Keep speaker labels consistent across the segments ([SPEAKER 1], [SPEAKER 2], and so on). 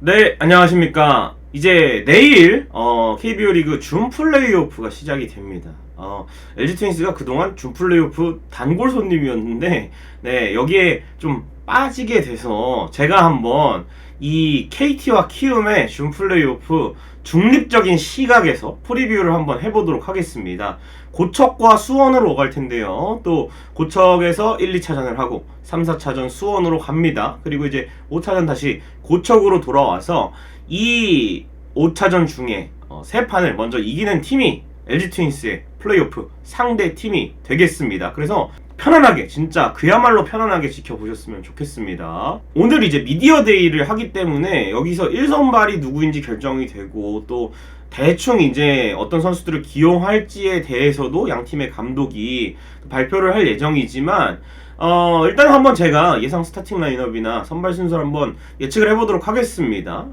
[SPEAKER 1] 네, 안녕하십니까. 이제 내일 KBO 리그 준 플레이오프가 시작이 됩니다. LG 트윈스가 그동안 준 플레이오프 단골 손님이었는데, 네, 여기에 좀 빠지게 돼서 제가 한번 이 KT와 키움의 준 플레이오프 중립적인 시각에서 프리뷰를 한번 해보도록 하겠습니다. 고척과 수원으로 갈 텐데요. 또 고척에서 1, 2차전을 하고 3, 4차전 수원으로 갑니다. 그리고 이제 5차전 다시 고척으로 돌아와서 이 5차전 중에 3판을 먼저 이기는 팀이 LG 트윈스의 플레이오프 상대 팀이 되겠습니다. 그래서 편안하게, 진짜 그야말로 편안하게 지켜보셨으면 좋겠습니다. 오늘 이제 미디어 데이를 하기 때문에 여기서 1선발이 누구인지 결정이 되고, 또 대충 이제 어떤 선수들을 기용할지에 대해서도 양 팀의 감독이 발표를 할 예정이지만, 일단 한번 제가 예상 스타팅 라인업이나 선발 순서를 한번 예측을 해보도록 하겠습니다.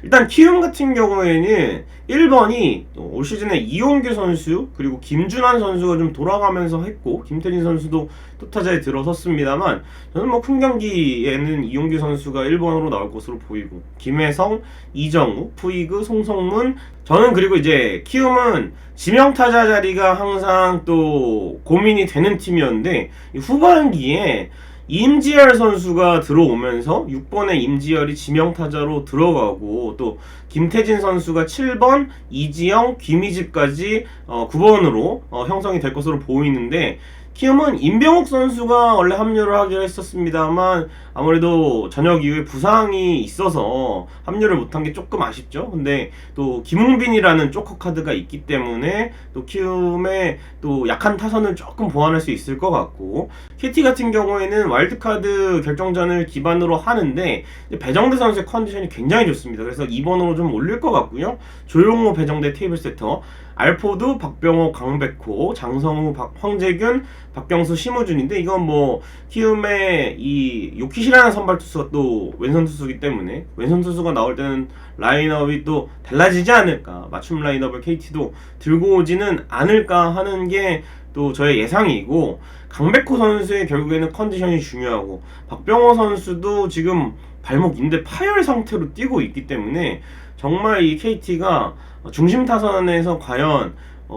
[SPEAKER 1] 일단 키움 같은 경우에는 1번이 올 시즌에 이용규 선수, 그리고 김준환 선수가 좀 돌아가면서 했고, 김태진 선수도 또 타자에 들어섰습니다만, 저는 뭐 큰 경기에는 이용규 선수가 1번으로 나올 것으로 보이고, 김혜성, 이정우, 푸이그, 송성문, 저는 그리고 이제 키움은 지명타자 자리가 항상 또 고민이 되는 팀이었는데, 후반기에 임지열 선수가 들어오면서 6번의 임지열이 지명타자로 들어가고, 또 김태진 선수가 7번, 이지영, 김희집까지 9번으로 형성이 될 것으로 보이는데, 키움은 임병욱 선수가 원래 합류를 하기로 했었습니다만 아무래도 저녁 이후에 부상이 있어서 합류를 못한 게 조금 아쉽죠. 근데 또 김웅빈이라는 조커 카드가 있기 때문에 또 키움의 또 약한 타선을 조금 보완할 수 있을 것 같고, KT 같은 경우에는 와일드카드 결정전을 기반으로 하는데 배정대 선수의 컨디션이 굉장히 좋습니다. 그래서 2번으로 좀 올릴 것 같고요. 조용호, 배정대 테이블 세터, 알포드, 박병호, 강백호, 장성우, 황재균, 박경수, 심우준인데, 이건 뭐 키움의 이 요키시라는 선발 투수가 또 왼손 투수이기 때문에 왼손 투수가 나올 때는 라인업이 또 달라지지 않을까, 맞춤 라인업을 KT도 들고 오지는 않을까 하는 게 또 저의 예상이고, 강백호 선수의 결국에는 컨디션이 중요하고, 박병호 선수도 지금 발목 인대 파열 상태로 뛰고 있기 때문에 정말 이 KT가 중심 타선에서 과연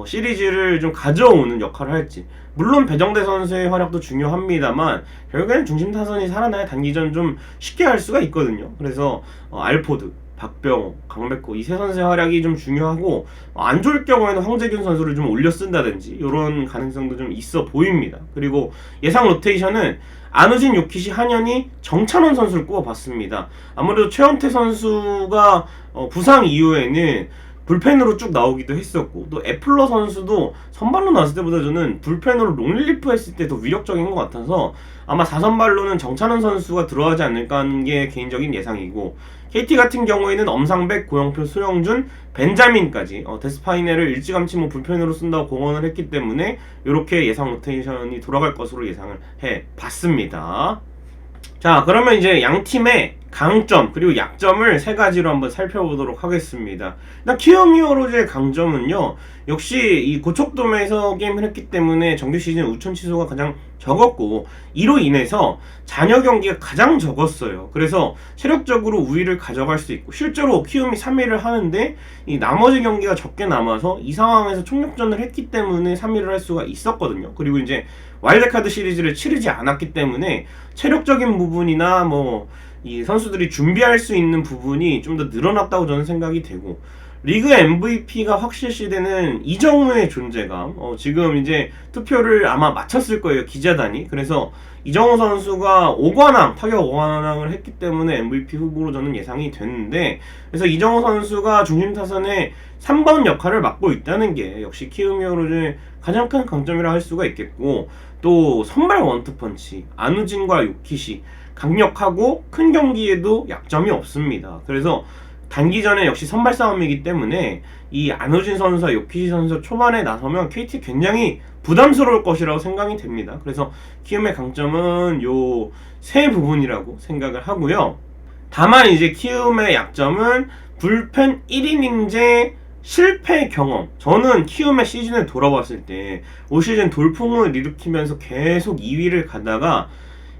[SPEAKER 1] 시리즈를 좀 가져오는 역할을 할지, 물론 배정대 선수의 활약도 중요합니다만 결국에는 중심 타선이 살아나야 단기전 좀 쉽게 할 수가 있거든요. 그래서 알포드, 박병호, 강백호 이 세 선수의 활약이 좀 중요하고, 안 좋을 경우에는 황재균 선수를 좀 올려 쓴다든지 이런 가능성도 좀 있어 보입니다. 그리고 예상 로테이션은 안우진, 요키시, 한현희, 정찬원 선수를 꼽아봤습니다. 아무래도 최원태 선수가 부상 이후에는 불펜으로 쭉 나오기도 했었고, 또 애플러 선수도 선발로 나왔을 때보다 저는 불펜으로 롱릴리프 했을 때 더 위력적인 것 같아서 아마 4선발로는 정찬원 선수가 들어가지 않을까 하는 게 개인적인 예상이고, KT 같은 경우에는 엄상백, 고영표, 소영준, 벤자민까지 데스파이네를 일찌감치 뭐 불펜으로 쓴다고 공언을 했기 때문에 이렇게 예상 로테이션이 돌아갈 것으로 예상을 해봤습니다. 자, 그러면 이제 양 팀의 강점 그리고 약점을 세 가지로 한번 살펴보도록 하겠습니다. 일단 키움 히어로즈의 강점은요, 역시 이 고척돔에서 게임을 했기 때문에 정규 시즌 우천 취소가 가장 적었고, 이로 인해서 잔여 경기가 가장 적었어요. 그래서 체력적으로 우위를 가져갈 수 있고, 실제로 키움이 3위를 하는데 이 나머지 경기가 적게 남아서 이 상황에서 총력전을 했기 때문에 3위를 할 수가 있었거든요. 그리고 이제 와일드카드 시리즈를 치르지 않았기 때문에 체력적인 부분이나 뭐 이 선수들이 준비할 수 있는 부분이 좀 더 늘어났다고 저는 생각이 되고, 리그 MVP가 확실시되는 이정우의 존재감, 지금 이제 투표를 아마 마쳤을 거예요, 기자단이. 그래서 이정우 선수가 5관왕, 타격 5관왕을 했기 때문에 MVP 후보로 저는 예상이 됐는데, 그래서 이정우 선수가 중심 타선의 3번 역할을 맡고 있다는 게 역시 키움 히어로즈의 가장 큰 강점이라 할 수가 있겠고, 또 선발 원투펀치, 안우진과 요키시 강력하고 큰 경기에도 약점이 없습니다. 그래서 단기전에 역시 선발 싸움이기 때문에 이 안우진 선수와 요키시 선수 초반에 나서면 KT 굉장히 부담스러울 것이라고 생각이 됩니다. 그래서 키움의 강점은 요 세 부분이라고 생각을 하고요. 다만 이제 키움의 약점은 불펜 1이닝제 실패 경험. 저는 키움의 시즌을 돌아봤을 때 올 시즌 돌풍을 일으키면서 계속 2위를 가다가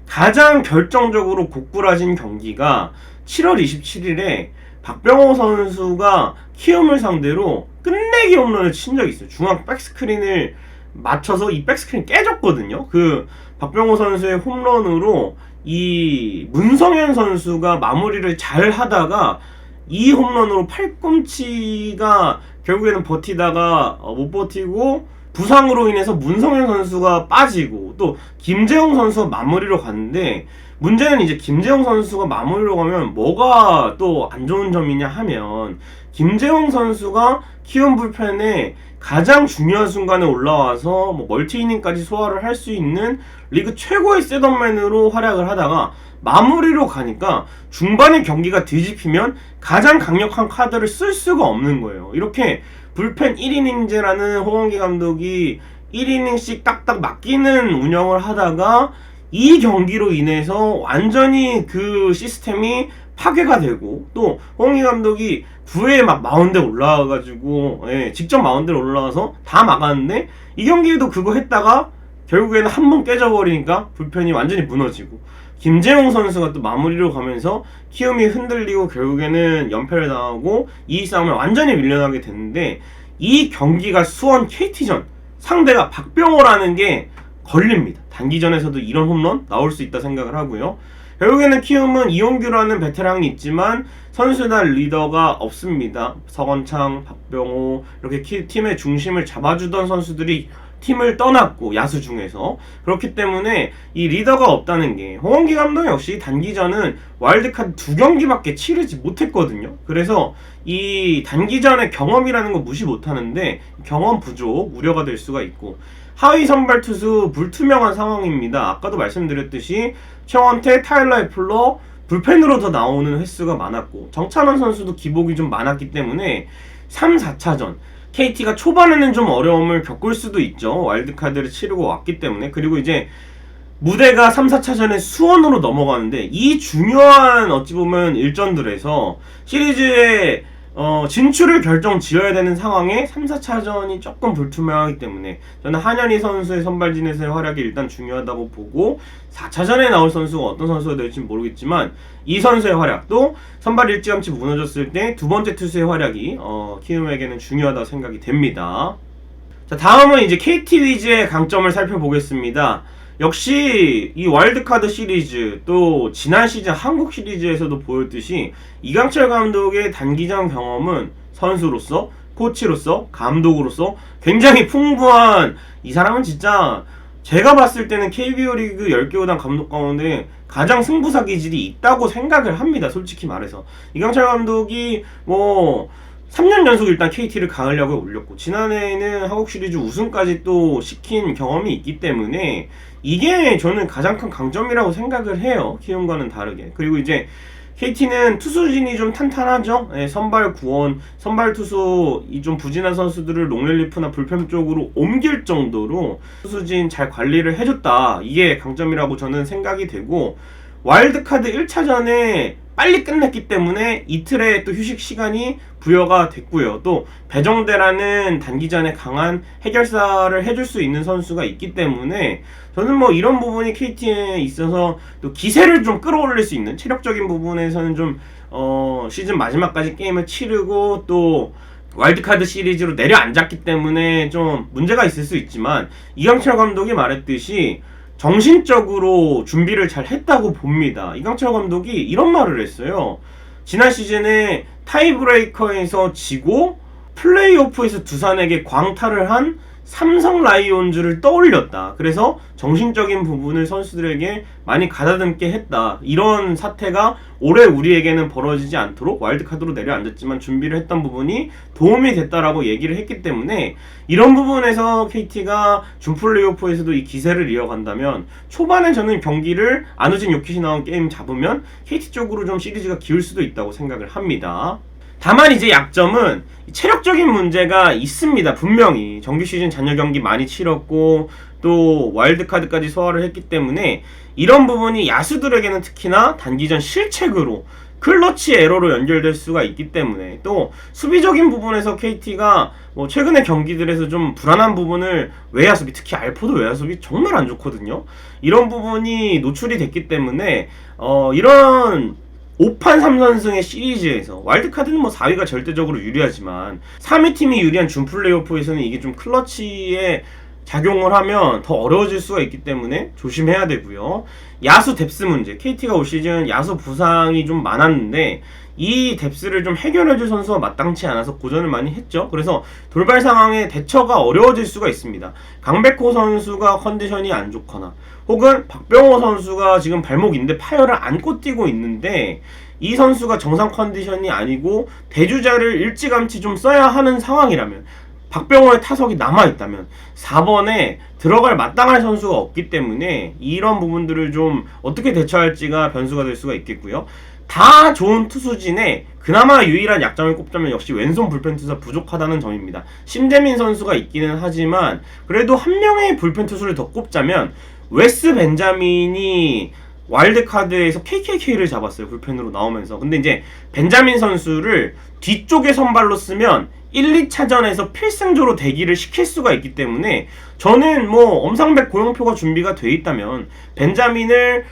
[SPEAKER 1] 가장 결정적으로 고꾸라진 경기가 7월 27일에 박병호 선수가 키움을 상대로 끝내기 홈런을 친 적이 있어요. 중앙 백스크린을 맞춰서 이 백스크린 깨졌거든요. 그 박병호 선수의 홈런으로 이 문성현 선수가 마무리를 잘 하다가 이 홈런으로 팔꿈치가 결국에는 버티다가 못 버티고 부상으로 인해서 문성현 선수가 빠지고 또 김재홍 선수가 마무리로 갔는데, 문제는 이제 김재홍 선수가 마무리로 가면 뭐가 또 안 좋은 점이냐 하면, 김재홍 선수가 키움 불펜에 가장 중요한 순간에 올라와서 뭐 멀티이닝까지 소화를 할 수 있는 리그 최고의 셋업맨으로 활약을 하다가 마무리로 가니까 중반에 경기가 뒤집히면 가장 강력한 카드를 쓸 수가 없는 거예요. 이렇게 불펜 1이닝제라는 홍원기 감독이 1이닝씩 딱딱 맡기는 운영을 하다가 이 경기로 인해서 완전히 그 시스템이 파괴가 되고, 또 홍원기 감독이 9회에 막 마운드에 올라와가지고 직접 마운드에 올라와서 다 막았는데, 이 경기에도 그거 했다가 결국에는 한 번 깨져버리니까 불펜이 완전히 무너지고, 김재홍 선수가 또 마무리로 가면서 키움이 흔들리고 결국에는 연패를 당하고 이 싸움을 완전히 밀려나게 됐는데, 이 경기가 수원 KT전 상대가 박병호라는 게 걸립니다. 단기전에서도 이런 홈런 나올 수 있다 생각을 하고요. 결국에는 키움은 이용규라는 베테랑이 있지만 선수단 리더가 없습니다. 서건창, 박병호 이렇게 팀의 중심을 잡아주던 선수들이 팀을 떠났고, 야수 중에서. 그렇기 때문에 이 리더가 없다는 게, 홍원기 감독 역시 단기전은 와일드카드 2경기밖에 치르지 못했거든요. 그래서 이 단기전의 경험이라는 거 무시 못하는데 경험 부족 우려가 될 수가 있고, 하위 선발 투수 불투명한 상황입니다. 아까도 말씀드렸듯이 최원태, 타일러 애플러 불펜으로 더 나오는 횟수가 많았고, 정찬원 선수도 기복이 좀 많았기 때문에 3, 4차전 KT가 초반에는 좀 어려움을 겪을 수도 있죠. 와일드카드를 치르고 왔기 때문에. 그리고 이제 무대가 3, 4차전에 수원으로 넘어가는데, 이 중요한 어찌 보면 일전들에서 시리즈에 진출을 결정 지어야 되는 상황에 3, 4차전이 조금 불투명하기 때문에 저는 한현희 선수의 선발진에서의 활약이 일단 중요하다고 보고, 4차전에 나올 선수가 어떤 선수가 될지 모르겠지만 이 선수의 활약도 선발 일찌감치 무너졌을 때 두 번째 투수의 활약이 키움에게는 중요하다고 생각이 됩니다. 자, 다음은 이제 KT 위즈의 강점을 살펴보겠습니다. 역시 이 와일드카드 시리즈, 또 지난 시즌 한국 시리즈에서도 보였듯이 이강철 감독의 단기전 경험은 선수로서, 코치로서, 감독으로서 굉장히 풍부한, 이 사람은 진짜 제가 봤을 때는 KBO 리그 10개 구단 감독 가운데 가장 승부사 기질이 있다고 생각을 합니다. 솔직히 말해서. 이강철 감독이 뭐 3년 연속 일단 KT를 가을 야구에 올렸고, 지난해에는 한국 시리즈 우승까지 또 시킨 경험이 있기 때문에 이게 저는 가장 큰 강점이라고 생각을 해요. 키움과는 다르게. 그리고 이제 KT는 투수진이 좀 탄탄하죠. 선발 구원, 선발 투수 이 좀 부진한 선수들을 롱릴리프나 불펜 쪽으로 옮길 정도로 투수진 잘 관리를 해줬다. 이게 강점이라고 저는 생각이 되고, 와일드카드 1차전에 빨리 끝냈기 때문에 이틀의 또 휴식 시간이 부여가 됐고요. 또 배정대라는 단기전에 강한 해결사를 해줄 수 있는 선수가 있기 때문에 저는 뭐 이런 부분이 KT에 있어서 또 기세를 좀 끌어올릴 수 있는, 체력적인 부분에서는 좀 시즌 마지막까지 게임을 치르고 또 와일드카드 시리즈로 내려앉았기 때문에 좀 문제가 있을 수 있지만, 이강철 감독이 말했듯이 정신적으로 준비를 잘 했다고 봅니다. 이강철 감독이 이런 말을 했어요. 지난 시즌에 타이브레이커에서 지고 플레이오프에서 두산에게 광탈을 한 삼성 라이온즈를 떠올렸다. 그래서 정신적인 부분을 선수들에게 많이 가다듬게 했다. 이런 사태가 올해 우리에게는 벌어지지 않도록 와일드카드로 내려앉았지만 준비를 했던 부분이 도움이 됐다라고 얘기를 했기 때문에, 이런 부분에서 KT가 준 플레이오프에서도 이 기세를 이어간다면 초반에 저는 경기를 안우진 요키시 나온 게임 잡으면 KT 쪽으로 좀 시리즈가 기울 수도 있다고 생각을 합니다. 다만 이제 약점은 체력적인 문제가 있습니다. 분명히 정규 시즌 잔여 경기 많이 치렀고 또 와일드카드까지 소화를 했기 때문에 이런 부분이 야수들에게는 특히나 단기전 실책으로, 클러치 에러로 연결될 수가 있기 때문에, 또 수비적인 부분에서 KT가 뭐 최근의 경기들에서 좀 불안한 부분을, 외야수비, 특히 알포도 외야수비 정말 안 좋거든요. 이런 부분이 노출이 됐기 때문에 이런 5판 3선승의 시리즈에서 와일드카드는 뭐 4위가 절대적으로 유리하지만 3위 팀이 유리한 준 플레이오프에서는 이게 좀 클러치에 작용을 하면 더 어려워질 수가 있기 때문에 조심해야 되고요. 야수 뎁스 문제. KT가 올 시즌 야수 부상이 좀 많았는데 이 뎁스를 좀 해결해줄 선수가 마땅치 않아서 고전을 많이 했죠. 그래서 돌발 상황에 대처가 어려워질 수가 있습니다. 강백호 선수가 컨디션이 안 좋거나 혹은 박병호 선수가 지금 발목인데 파열을 안고 뛰고 있는데 이 선수가 정상 컨디션이 아니고 대주자를 일찌감치 좀 써야 하는 상황이라면 박병호의 타석이 남아있다면 4번에 들어갈 마땅할 선수가 없기 때문에 이런 부분들을 좀 어떻게 대처할지가 변수가 될 수가 있겠고요. 다 좋은 투수진에 그나마 유일한 약점을 꼽자면 역시 왼손 불펜 투수가 부족하다는 점입니다. 심재민 선수가 있기는 하지만 그래도 한 명의 불펜 투수를 더 꼽자면 웨스 벤자민이 와일드카드에서 KKK를 잡았어요. 불펜으로 나오면서. 근데 이제 벤자민 선수를 뒤쪽에 선발로 쓰면 1, 2차전에서 필승조로 대기를 시킬 수가 있기 때문에 저는 뭐 엄상백 고영표가 준비가 돼 있다면 벤자민을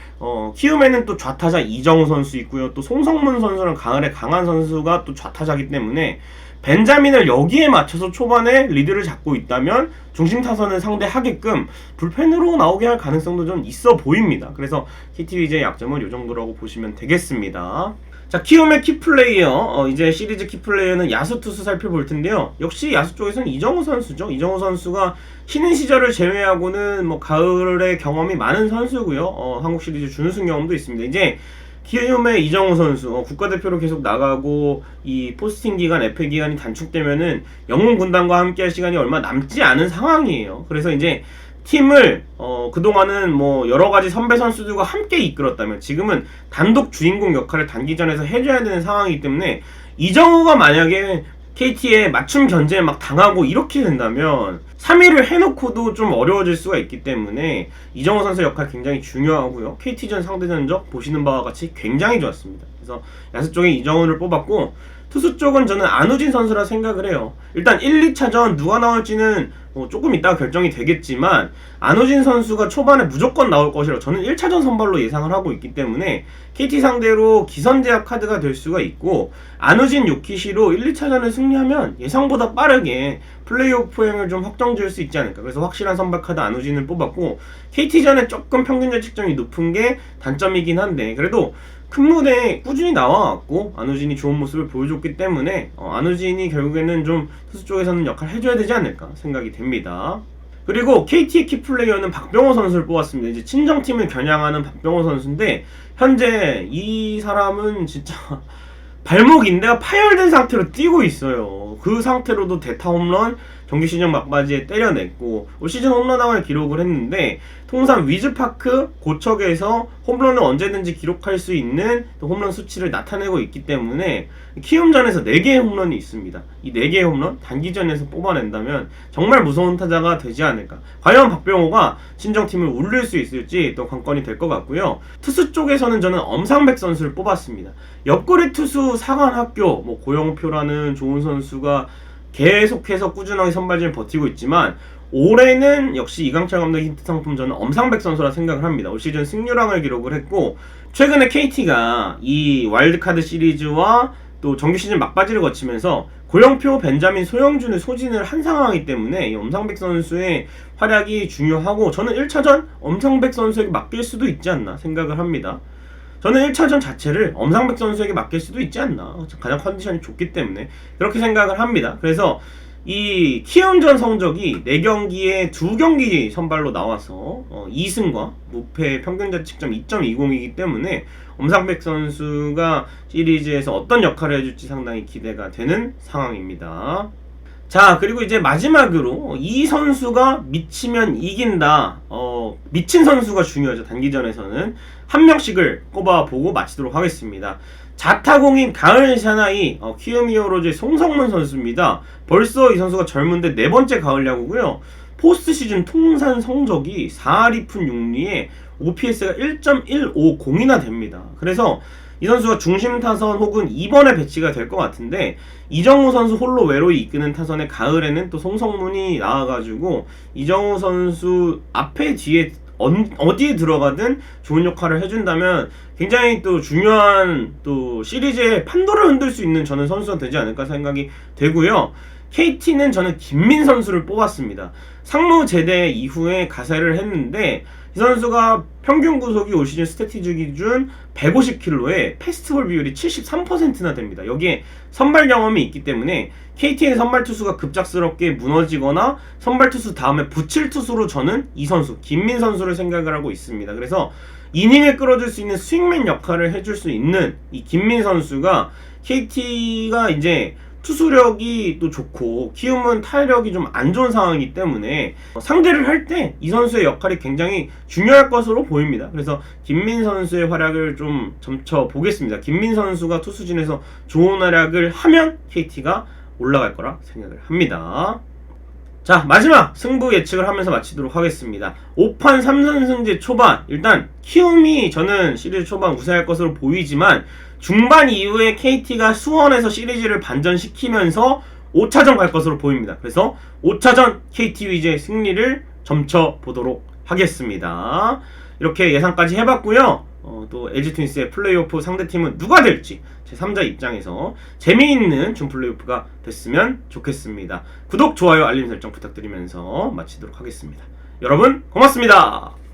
[SPEAKER 1] 키움에는 또 좌타자 이정우 선수 있고요. 또 송성문 선수랑 가을에 강한 선수가 또 좌타자이기 때문에 벤자민을 여기에 맞춰서 초반에 리드를 잡고 있다면 중심 타선을 상대하게끔 불펜으로 나오게 할 가능성도 좀 있어 보입니다. 그래서 KT 위즈의 약점은 이 정도라고 보시면 되겠습니다. 자, 키움의 키플레이어, 이제 시리즈 키플레이어는 야수 투수 살펴볼 텐데요. 역시 야수 쪽에서는 이정우 선수죠. 이정우 선수가 신인 시절을 제외하고는 뭐 가을에 경험이 많은 선수고요. 한국 시리즈 준우승 경험도 있습니다. 이제 키움의 이정우 선수 국가대표로 계속 나가고 이 포스팅 기간, FA 기간이 단축되면은 영웅 군단과 함께할 시간이 얼마 남지 않은 상황이에요. 그래서 이제 팀을 그동안은 뭐 여러가지 선배 선수들과 함께 이끌었다면 지금은 단독 주인공 역할을 단기전에서 해줘야 되는 상황이기 때문에 이정우가 만약에 KT에 맞춤 견제에 막 당하고 이렇게 된다면 3위를 해놓고도 좀 어려워질 수가 있기 때문에 이정우 선수 역할 굉장히 중요하고요. KT전 상대전적 보시는 바와 같이 굉장히 좋았습니다. 그래서 야수 쪽에 이정우를 뽑았고 투수 쪽은 저는 안우진 선수라 생각을 해요. 일단 1, 2차전 누가 나올지는 조금 이따가 결정이 되겠지만 안우진 선수가 초반에 무조건 나올 것이라 저는 1차전 선발로 예상을 하고 있기 때문에 KT 상대로 기선제압 카드가 될 수가 있고 안우진 요키시로 1, 2차전을 승리하면 예상보다 빠르게 플레이오프행을 좀 확정지을 수 있지 않을까. 그래서 확실한 선발 카드 안우진을 뽑았고 KT전에 조금 평균 자책점이 높은 게 단점이긴 한데 그래도 큰 무대에 꾸준히 나와왔고 안우진이 좋은 모습을 보여줬기 때문에 안우진이 결국에는 좀 투수 쪽에서는 역할을 해줘야 되지 않을까 생각이 됩니다. 그리고 KT의 키플레이어는 박병호 선수를 뽑았습니다. 이제 친정팀을 겨냥하는 박병호 선수인데 현재 이 사람은 진짜 발목 인대가 파열된 상태로 뛰고 있어요. 그 상태로도 대타 홈런 정규 시즌 막바지에 때려냈고 올 시즌 홈런왕을 기록을 했는데 통상 위즈파크 고척에서 홈런을 언제든지 기록할 수 있는 홈런 수치를 나타내고 있기 때문에 키움전에서 4개의 홈런이 있습니다. 이 4개의 홈런 단기전에서 뽑아낸다면 정말 무서운 타자가 되지 않을까. 과연 박병호가 친정팀을 울릴 수 있을지 또 관건이 될 것 같고요. 투수 쪽에서는 저는 엄상백 선수를 뽑았습니다. 옆구리 투수 사관학교 고영표라는 좋은 선수가 계속해서 꾸준하게 선발진을 버티고 있지만 올해는 역시 이강철 감독의 힌트 상품 저는 엄상백 선수라 생각을 합니다. 올 시즌 승률왕을 기록을 했고 최근에 KT가 이 와일드카드 시리즈와 또 정규 시즌 막바지를 거치면서 고영표, 벤자민, 소영준을 소진을 한 상황이기 때문에 이 엄상백 선수의 활약이 중요하고 저는 1차전 엄상백 선수에게 맡길 수도 있지 않나 생각을 합니다. 저는 1차전 자체를 엄상백 선수에게 맡길 수도 있지 않나. 가장 컨디션이 좋기 때문에 그렇게 생각을 합니다. 그래서 이 키움전 성적이 4경기에 2경기 선발로 나와서 2승과 무패 평균 자책점 2.20이기 때문에 엄상백 선수가 시리즈에서 어떤 역할을 해줄지 상당히 기대가 되는 상황입니다. 자, 그리고 이제 마지막으로 이 선수가 미치면 이긴다. 미친 선수가 중요하죠. 단기전에서는 한 명씩을 꼽아보고 마치도록 하겠습니다. 자타공인 가을 사나이 키움 히어로즈의 송성문 선수입니다. 벌써 이 선수가 젊은데 4번째 가을 야구고요. 포스트 시즌 통산 성적이 4할 2푼 6리에 OPS가 1.150이나 됩니다. 그래서 이 선수가 중심 타선 혹은 2번에 배치가 될 것 같은데 이정우 선수 홀로 외로이 이끄는 타선의 가을에는 또 송성문이 나와가지고 이정우 선수 앞에 뒤에 어디에 들어가든 좋은 역할을 해준다면 굉장히 또 중요한 또 시리즈의 판도를 흔들 수 있는 저는 선수가 되지 않을까 생각이 되고요. KT는 저는 김민 선수를 뽑았습니다. 상무 제대 이후에 가세를 했는데 이 선수가 평균 구속이 올 시즌 스태티즈 기준 150km에 패스트볼 비율이 73%나 됩니다. 여기에 선발 경험이 있기 때문에 KT의 선발 투수가 급작스럽게 무너지거나 선발 투수 다음에 붙일 투수로 저는 이 선수 김민 선수를 생각을 하고 있습니다. 그래서 이닝을 끌어줄 수 있는 스윙맨 역할을 해줄 수 있는 이 김민 선수가 KT가 이제 투수력이 또 좋고 키움은 타율력이 좀 안 좋은 상황이기 때문에 상대를 할 때 이 선수의 역할이 굉장히 중요할 것으로 보입니다. 그래서 김민 선수의 활약을 좀 점쳐 보겠습니다. 김민 선수가 투수진에서 좋은 활약을 하면 KT가 올라갈 거라 생각을 합니다. 자, 마지막 승부 예측을 하면서 마치도록 하겠습니다. 5판 3선승제 초반, 일단 키움이 저는 시리즈 초반 우세할 것으로 보이지만 중반 이후에 KT가 수원에서 시리즈를 반전시키면서 5차전 갈 것으로 보입니다. 그래서 5차전 KT 위즈의 승리를 점쳐 보도록 하겠습니다. 이렇게 예상까지 해봤고요. 또 LG 트윈스의 플레이오프 상대팀은 누가 될지 제 3자 입장에서 재미있는 준 플레이오프가 됐으면 좋겠습니다. 구독, 좋아요, 알림 설정 부탁드리면서 마치도록 하겠습니다. 여러분 고맙습니다.